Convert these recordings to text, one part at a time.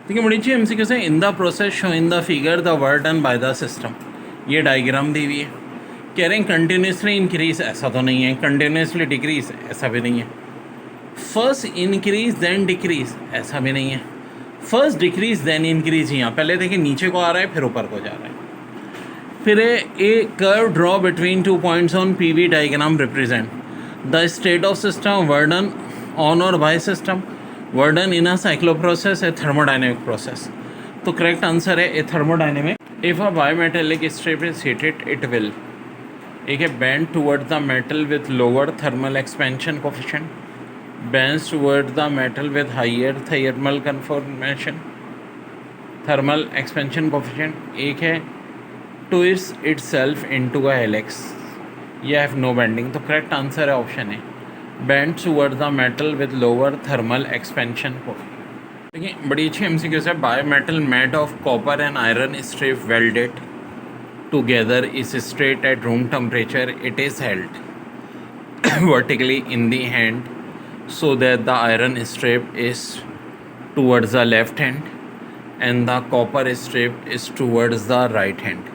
ठीक है, बड़ी अच्छी एमसीक्यू से in the process show in the figure the work done by the system. ये डायग्राम दी हुई है, कह रहे हैं कंटिन्यूसली इंक्रीज, ऐसा तो नहीं है, कंटिन्यूसली डिक्रीज, ऐसा भी नहीं है, फर्स्ट इंक्रीज देन डिक्रीज, ऐसा भी नहीं है, फर्स्ट डिक्रीज देन इंक्रीज। यहाँ पहले देखिए नीचे को आ रहा है फिर ऊपर को जा रहा है। फिर a curve draw between 2 points on PV diagram represent the state of system work done on और by system work done in a cyclic process a thermodynamic process. तो करेक्ट आंसर है a thermodynamic. If a bimetallic strip is heated it will, एक है bend toward the metal with lower thermal expansion coefficient, bends toward the metal with higher thermal conformation thermal expansion coefficient। एक है twists itself into a helix, ये have no bending। तो correct answer है option है bends toward the metal with lower thermal expansion coefficient। देखिए बड़ी अच्छी MCQ है। By metal made of copper and iron strip welded together is straight at room temperature, it is held vertically in the hand so that the iron strip is towards the left hand and the copper strip is towards the right hand।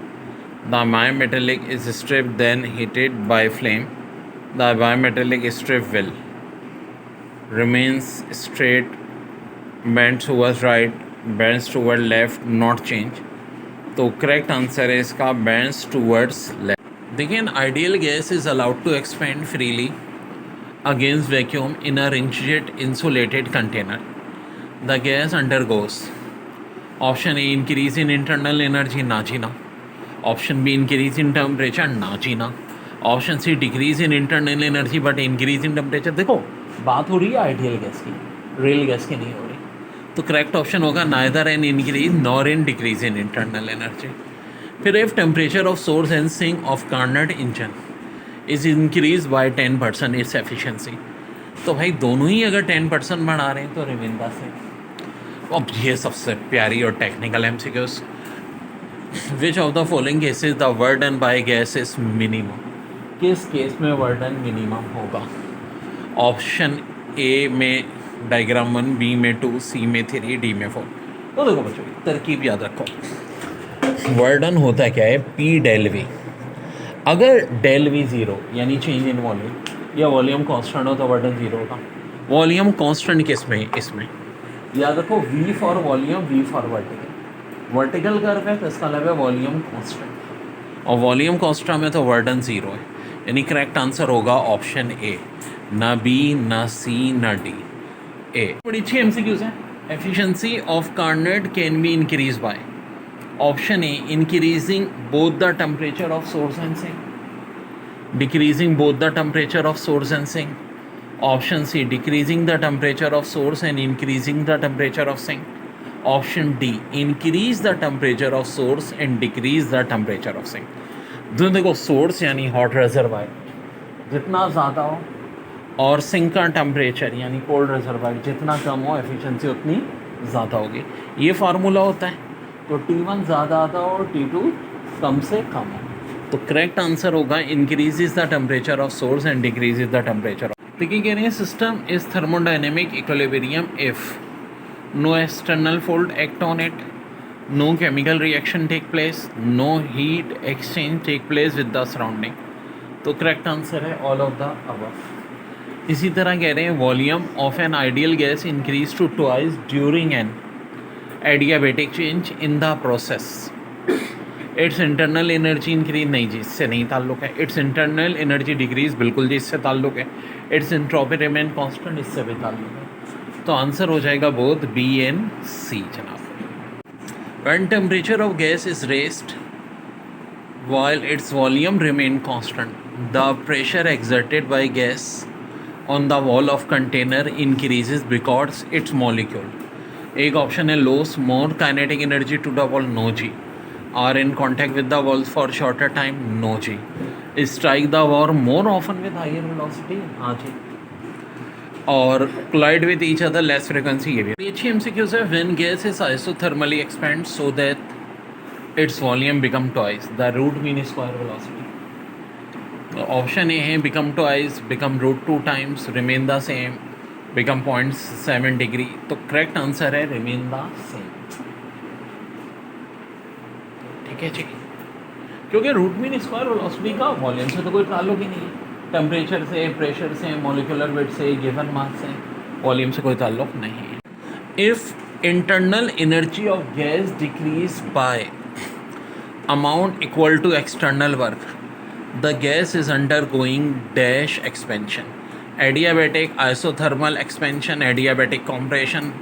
The bimetallic is strip then heated by flame, the bimetallic strip will remains straight, bends towards right, bends toward left, not change। तो correct answer है इसका bends towards left। देखिए an ideal gas is allowed to expand freely against vacuum in a rigid insulated container। The gas undergoes option A increase in internal energy, ना जीना, option B increase in temperature, ना जीना, option C decrease in internal energy but increase in temperature। देखो बात हो रही है ideal gas की, real gas की नहीं हो रही। तो करेक्ट ऑप्शन होगा neither in increase nor in decrease in internal energy. फिर if temperature of source and sink of Carnot engine is increase by 10% its efficiency. तो भाई दोनों ही अगर 10% बढ़ा रहे हैं तो रिमेंदा से। अब ये सबसे प्यारी और technical MCQs, which of the following cases the work done by gas is minimum, किस केस में वर्डन मिनिमम होगा। ऑप्शन ए में डायग्राम 1, बी में 2, सी में 3, डी में 4। तो देखो बच्चों तरकीब याद रखो, वर्डन होता क्या है, पी डेल वी। अगर डेल वी ज़ीरो यानी चेंज इन वॉल्यूम या वॉल्यूम कांस्टेंट हो तो वर्डन ज़ीरो होगा। वॉल्यूम कांस्टेंट किस में, इसमें याद रखो V for volume, V for vertical. Vertical curve है तो इसका मतलब है वॉल्यूम कांस्टेंट, और वॉल्यूम कांस्टेंट में तो वर्डन ज़ीरो है, यानी करेक्ट आंसर होगा ऑप्शन ए, ना बी ना सी ना डी, ए। बड़ी अच्छी एमसीक्यूज है। Efficiency of Carnot can be increase by option A increasing both the temperature of source and sink, decreasing both the temperature of source and sink, option C decreasing the temperature of source and increasing the temperature of sink, option D increase the temperature of source and decrease the temperature of sink. तो देखो source यानी hot reservoir जितना ज़्यादा हो और sink का temperature यानी cold reservoir जितना कम हो एफिशिएंसी उतनी ज़्यादा होगी। ये फार्मूला होता है। तो T1 ज़्यादा आता हो और T2 कम से कम हो। तो करेक्ट आंसर होगा increases the temperature of source and decreases the temperature of. देखिए कह रहे हैं system is thermodynamic equilibrium if no external force act on it, no chemical reaction take place, no heat exchange take place with the surrounding. तो correct answer है all of the above. इसी तरह कह रहे हैं volume of an ideal gas increase to twice during an adiabatic change in the process, it's internal energy increase, नहीं जी इससे नहीं ताल्लुक है। इट्स इंटरनल एनर्जी डिक्रीज, बिल्कुल जी इससे ताल्लुक है। इट्स एंट्रोपी रिमेन कांस्टेंट, इससे भी ताल्लुक है। तो आंसर हो जाएगा बोथ बी एंड सी जनाब। When temperature of gas is raised while its volume remain constant, the pressure exerted by gas on the wall of container increases because its molecule, एक option है lose more kinetic energy to the wall, no जी। Are in contact with the wall for shorter time, no जी। Strike the wall more often with higher velocity, हाँ जी। और collide with each other less frequency, ये भी अच्छी MCQs है। When gas is isothermally expand so that its volume become twice the root mean square velocity। Option A है become twice, become root 2 times, remain the same, become 0.7 degree। तो correct answer है remain the same। ठीक है जी, क्योंकि root mean square velocity का volume से तो कोई ताल्लुक ही नहीं है, टेम्परेचर से, प्रेशर से, मॉलिक्यूलर वेट से, गिवन मास से, वॉल्यूम से कोई ताल्लुक नहीं है. If internal energy of gas decrease by amount equal to external work, the gas is undergoing dash expansion, adiabatic, isothermal expansion, adiabatic compression,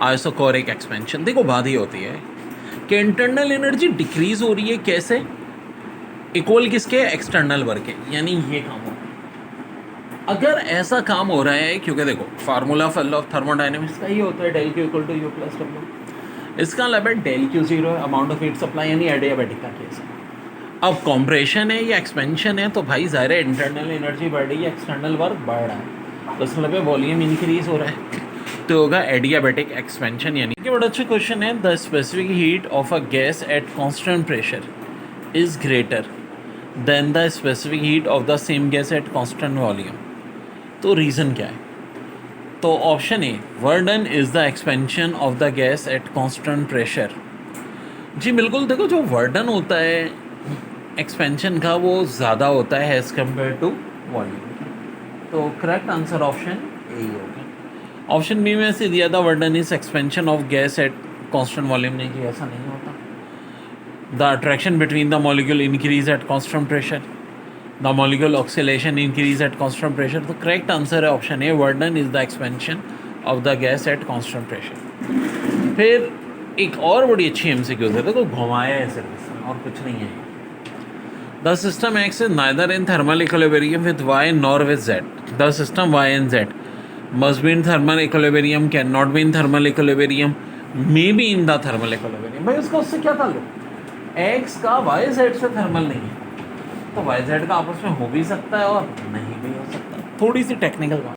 isochoric expansion. देखो बात ही होती है कि इंटरनल एनर्जी डिक्रीज हो रही है कैसे, इक्वल किसके, एक्सटर्नल वर्क के, यानी ये काम हो रहा है. अगर ऐसा काम हो रहा है, क्योंकि देखो formula for law of thermodynamics का ही होता है del Q equal to U plus W. इसका मतलब है डेल क्यू जीरो है, अमाउंट ऑफ हीट सप्लाई, यानी एडियाबैटिक का केस है. अब कॉम्प्रेशन है या एक्सपेंशन है, तो भाई ज़ाहिर है इंटरनल एनर्जी बढ़ रही है, एक्सटर्नल वर्क बढ़ रहा है, तो इसका मतलब है वॉल्यूम इंक्रीज हो रहा है, तो होगा एडियाबैटिक एक्सपेंशन. यानी कि बड़ा अच्छा क्वेश्चन है. The specific heat of a gas at constant pressure is greater than the specific heat of the same gas at constant volume. तो रीज़न क्या है? तो option A, work done is the expansion of the gas at constant pressure. जी बिल्कुल, देखो जो work done होता है एक्सपेंशन का वो ज़्यादा होता है एज़ कम्पेयर टू वॉल्यूम. तो करेक्ट आंसर ऑप्शन ए ही होगा. ऑप्शन बी में से दिया था work done is expansion of gas at constant volume. नहीं जी, ऐसा नहीं होता. The attraction between the molecule increase at constant pressure, the molecule oscillation increase at constant pressure. तो करेक्ट आंसर है option A, work done is the expansion of the gas at constant pressure. फिर एक और बड़ी अच्छी MCQ है, देखो घुमाया है सिर्फ और कुछ नहीं है. The system X is neither in thermal equilibrium with Y nor with Z. The system Y and Z must be in thermal equilibrium, cannot be in thermal equilibrium, may be in the thermal equilibrium. भाई उसका उससे क्या ताल्लुक, x का y z से thermal नहीं है, तो y z का आपस में हो भी सकता है और नहीं भी हो सकता. थोड़ी सी टेक्निकल बात.